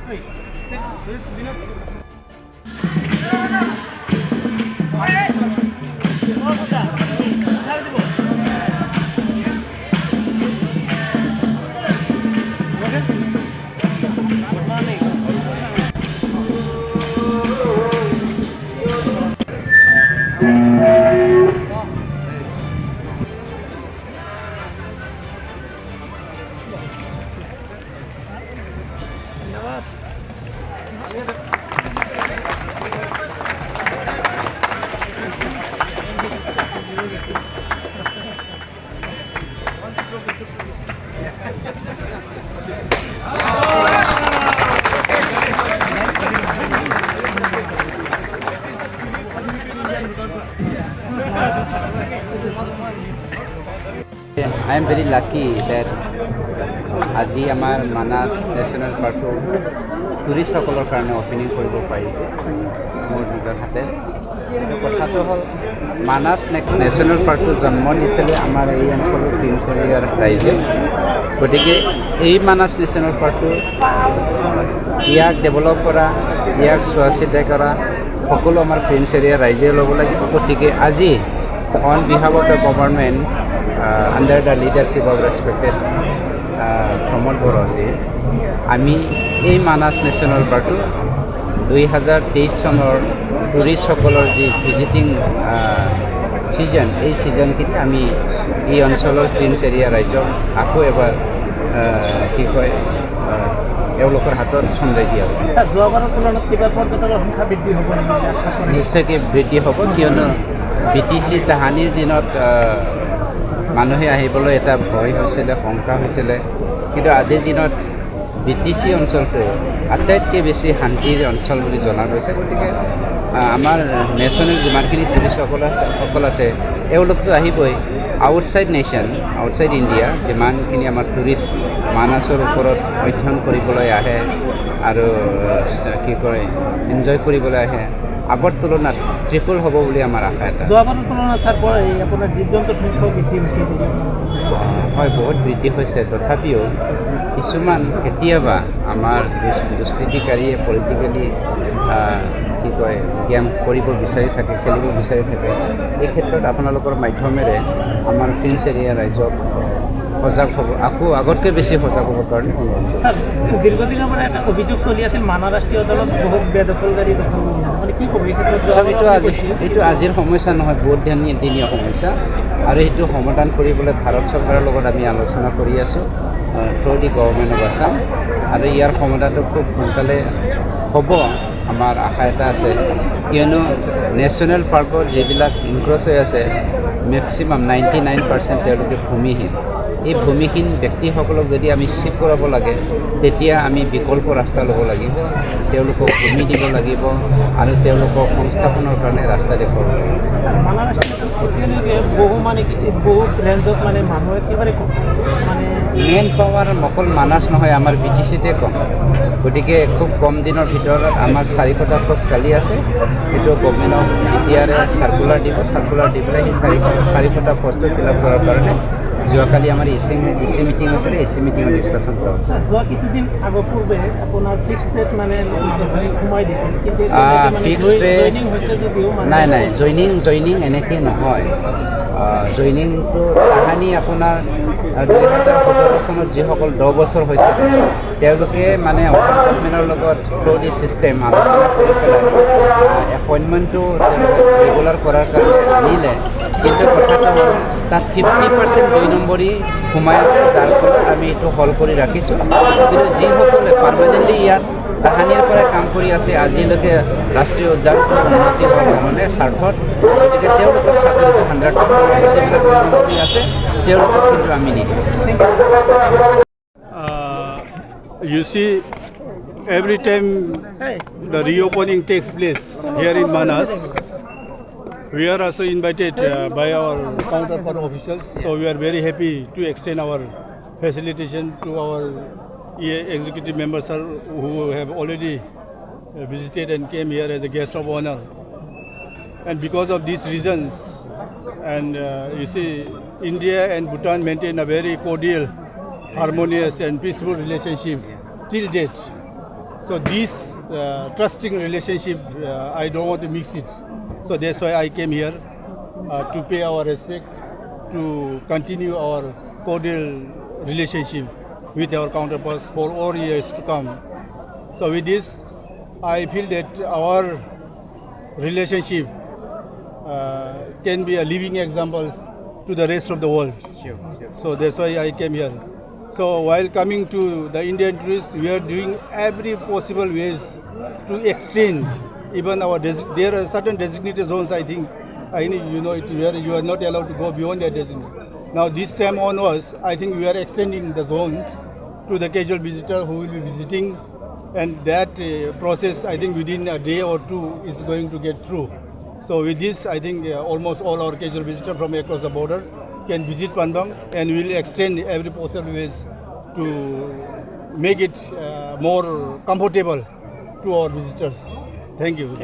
I am very lucky that আজি আমাৰ Manas national পাৰ্কটো টুৰিষ্টসকলৰ কাৰণে অপেনিং কৰিব পাৰিছোঁ মোৰ নিজৰ হাতে। কিন্তু কথাটো হ'ল মানাস নেশ্যনেল পাৰ্কটো জন্ম দিছিলে আমাৰ এই অঞ্চলৰ প্ৰিন্স এৰিয়াৰ ৰাইজে। গতিকে এই মানাস নেশ্যনেল পাৰ্কটো ইয়াক ডেভেলপ কৰা, ইয়াক চোৱা চিতা কৰা সকলো আমাৰ প্ৰিন্স এৰিয়াৰ ৰাইজে ল'ব লাগিব। গতিকে আজি on behalf of the government under the leadership of respected Pramod Btrn, আমি এই মানাস নেশ্যনেল পাৰ্কটো 2023 চনৰ টুৰিষ্টসকলৰ যি ভিজিটিং ছিজন, এই ছিজনখিনি আমি এই অঞ্চলৰ প্ৰিন্স এৰিয়া ৰাইজক আকৌ এবাৰ কি কয় এওঁলোকৰ হাতত চন্দাই দিয়া হ'ব। যোৱাবাৰৰ তুলনাত কিবা পৰ্যটকৰ সংখ্যা বৃদ্ধি হ'ব নেকি? নিশ্চয়কৈ বৃদ্ধি হ'ব, কিয়নো BTC তাহানিৰ দিনত মানুহে আহিবলৈ এটা ভয় হৈছিলে, শংকা হৈছিলে। কিন্তু আজিৰ দিনত BTC অঞ্চলটো আটাইতকৈ বেছি শান্তিৰ অঞ্চল বুলি জনা গৈছে। গতিকে আমাৰ নেশ্যনেল যিমানখিনি টুৰিষ্টসকল আছে এওঁলোকতো আহিবই। আউটছাইড নেশ্যন, আউটছাইড ইণ্ডিয়া যিমানখিনি আমাৰ টুৰিষ্ট মানাসৰ ওপৰত অধ্যয়ন কৰিবলৈ আহে আৰু কি কয় এনজয় কৰিবলৈ আহে, আগৰ তুলনাত ট্ৰিপল হ'ব বুলি আমাৰ আশা এটা। যোৱাবাৰৰ তুলনাত ছাৰ আপোনাৰ জীৱ জন্তুৰ সংখ্যাও বৃদ্ধি হৈছে? হয়, বহুত বৃদ্ধি হৈছে। তথাপিও কিছুমান কেতিয়াবা আমাৰ দুষ্কৃতিকাৰীয়ে পলিটিকেলি কি কয় গেম কৰিব বিচাৰি থাকে, খেলিব বিচাৰি থাকে। এই ক্ষেত্ৰত আপোনালোকৰ মাধ্যমেৰে আমাৰ প্ৰিন্স এৰিয়া ৰাইজক সজাগ হ'ব, আকৌ আগতকৈ বেছি সজাগ হ'বৰ কাৰণে অনুৰোধ কৰিছোঁ। দীৰ্ঘদিনৰ পৰা এটা অভিযোগ চলি আছিল মানাহ ৰাষ্ট্ৰীয় উদ্যানত বহুত বেদখলকাৰী দখল মানে কি ক'ব এই ক্ষেত্ৰত? এইটো আজিৰ সমস্যা নহয়, বহুত দিনীয়া সমস্যা, আৰু সেইটো সমাধান কৰিবলৈ ভাৰত চৰকাৰৰ লগত আমি আলোচনা কৰি আছোঁ through the government of Assam, আৰু ইয়াৰ সমাধানটো খুব সোনকালে হ'ব আমাৰ আশা এটা আছে। কিয়নো নেশ্যনেল পাৰ্কত যিবিলাক ইনক্ৰচ হৈ আছে মেক্সিমাম 99% তেওঁলোকে ভূমিহীন। এই ভূমিহীন ব্যক্তিসকলক যদি আমি শিফ্ট কৰাব লাগে তেতিয়া আমি বিকল্প ৰাস্তা ল'ব লাগিব, তেওঁলোকক ভূমি দিব লাগিব আৰু তেওঁলোকক সংস্থাপনৰ কাৰণে ৰাস্তা দেখুৱাব লাগিব। মেইন পাৱাৰ অকল মানাস নহয়, আমাৰ BTCতে কম। গতিকে খুব কম দিনৰ ভিতৰত আমাৰ 400টা পোষ্ট খালী আছে। সেইটো গভৰ্ণমেণ্ট অফ ইণ্ডিয়াৰে চাৰ্কুলাৰ দি পেলাই সেই 400টা পোষ্টটো ফিল আপ কৰাৰ কাৰণে যোৱাকালি আমাৰ ইচি মিটিং হৈছিলে, ইচি মিটিঙত ডিছকাশ্যন কৰা হৈছে। যোৱা কিছুদিন আগৰ পূৰ্বে আপোনাৰ ফিক্স ৰেট মানে সোমাই দিছিল, কিন্তু নাই জইনিং এনেকৈ নহয়। জইনিংটো তাহানি আপোনাৰ 2017 চনত যিসকল 10 বছৰ হৈছিলে তেওঁলোকে মানে অসম গভৰ্ণমেণ্টৰ লগত থ্ৰু দি ছিষ্টেম আলোচনা কৰি পেলাই এপইণ্টমেণ্টটো ৰেগুলাৰ কৰাৰ কাৰণে আনিলে। কিন্তু কথাটো হ'ল তাত 50% 2 নম্বৰী সোমাই আছে, যাৰ ফলত আমি এইটো হল কৰি ৰাখিছোঁ। কিন্তু যিসকলে পাৰ্মানেণ্টলি ইয়াত তাহানিৰ পৰাই কাম কৰি আছে আজিলৈকে ৰাষ্ট্ৰীয় উদ্যানটোৰ উন্নতি হোৱাৰ কাৰণে স্বাৰ্থত, গতিকে তেওঁলোকৰ চাকৰিটো 100% যিবিলাক 2 নম্বৰী আছে তেওঁলোকক কিন্তু আমি নিদিওঁ। You see, every time the reopening takes place here in Manas, we are also invited by our counterpart officials. So we are very happy to extend our facilitation to our executive members who have already visited and came here as a guest of honor. And because of these reasons, and you see, India and Bhutan maintain a very cordial, harmonious and peaceful relationship till date. So this trusting relationship, I don't want to mix it. So that's why I came here to pay our respect, to continue our cordial relationship with our counterparts for all years to come. So with this, I feel that our relationship can be a living example to the rest of the world. Sure. So that's why I came here. So while coming to the Indian tourists, we are doing every possible ways to extend even our there are certain designated zones. I think you know it, where you are not allowed to go beyond that designated. Now this time onwards, I think we are extending the zones to the casual visitor who will be visiting, and that process I think within a day or two is going to get through. So with this, I think almost all our casual visitors from across the border can visit Panbang, and we will extend every possible ways to make it more comfortable to our visitors. Thank you.